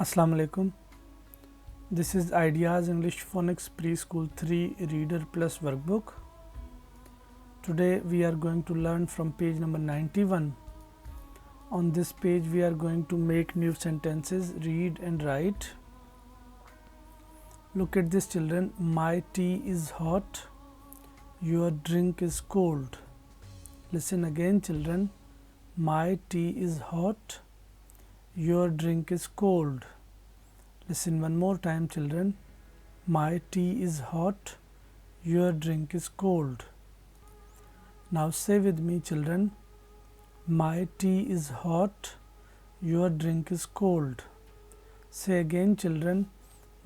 Assalamu alaikum. This is Ideas English Phonics Preschool 3 Reader Plus workbook. Today we are going to learn from page number 91. On this page we are going to make new sentences, read and write. Look at this, children. My tea is hot, your drink is cold. Listen again, children. My tea is hot, your drink is cold. Listen one more time, children. My tea is hot, your drink is cold. Now say with me, children. My tea is hot, your drink is cold. Say again, children.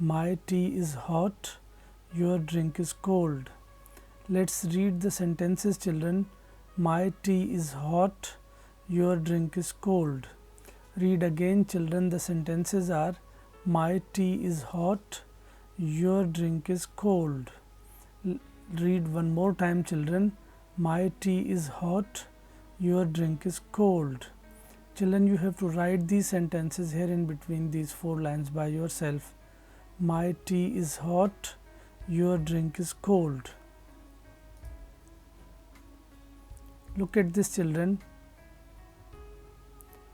My tea is hot, your drink is cold. Let's read the sentences, children. My tea is hot, your drink is cold. Read again, children. The sentences are: my tea is hot, your drink is cold. Read one more time, children. My tea is hot, your drink is cold. Children, you have to write these sentences here in between these 4 lines by yourself. My tea is hot, your drink is cold. Look at this, children.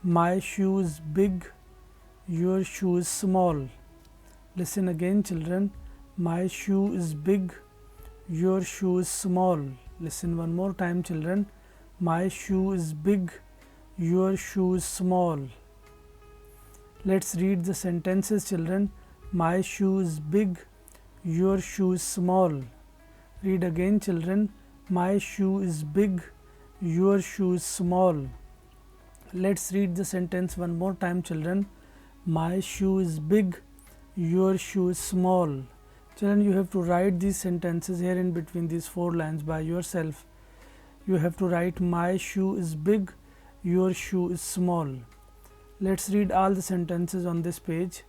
My shoe is big, your shoe is small. Listen again, children. My shoe is big, your shoe is small. Listen one more time, children. My shoe is big, your shoe is small. Let's read the sentences, children. My shoe is big, your shoe is small. Read again, children. My shoe is big, your shoe is small. Let's read the sentence one more time, children. My shoe is big, your shoe is small. Children, you have to write these sentences here in between these 4 lines by yourself. You have to write my shoe is big, your shoe is small. Let's read all the sentences on this page.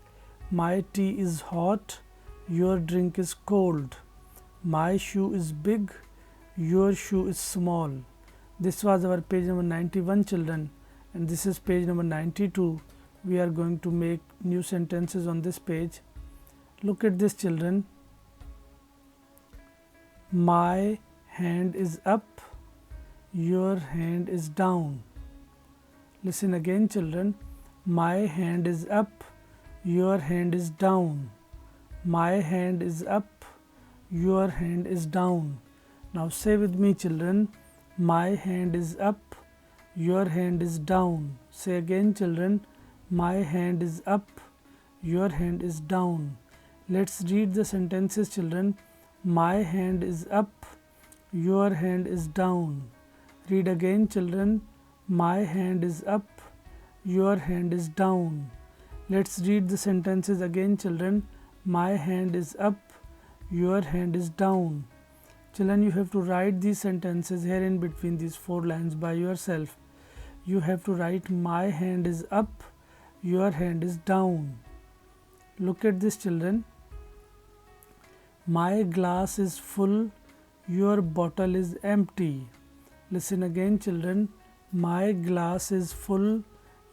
My tea is hot, your drink is cold. My shoe is big, your shoe is small. This was our page number 91, children, and this is page number 92. We are going to make new sentences on this page. Look at this, children. My hand is up, your hand is down. Listen again, children. My hand is up, your hand is down. My hand is up, your hand is down. Now say with me, children. My hand is up, your hand is down. Say again, children. My hand is up, your hand is down. Let's read the sentences, children. My hand is up, your hand is down. Read again, children. My hand is up, your hand is down. Let's read the sentences again, children. My hand is up, your hand is down. Children, you have to write these sentences here in between these 4 lines by yourself. You have to write my hand is up, your hand is down. Look at this, children. My glass is full, your bottle is empty. Listen again, children. My glass is full,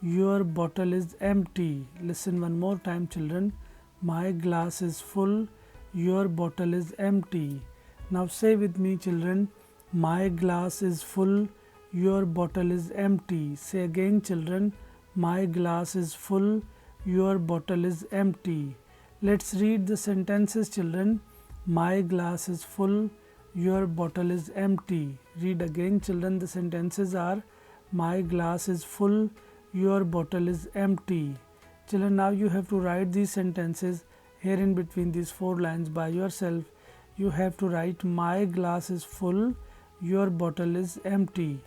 your bottle is empty. Listen one more time, children. My glass is full, your bottle is empty. Now say with me, children. My glass is full, your bottle is empty. Say again, children. My glass is full, your bottle is empty. Let's read the sentences, children. My glass is full, your bottle is empty. Read again, children. The sentences are: my glass is full, your bottle is empty. Children, now you have to write these sentences here in between these 4 lines by yourself. You have to write my glass is full, your bottle is empty.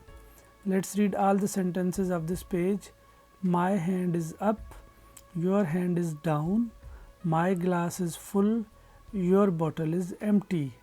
Let's read all the sentences of this page. My hand is up, your hand is down. My glass is full, your bottle is empty.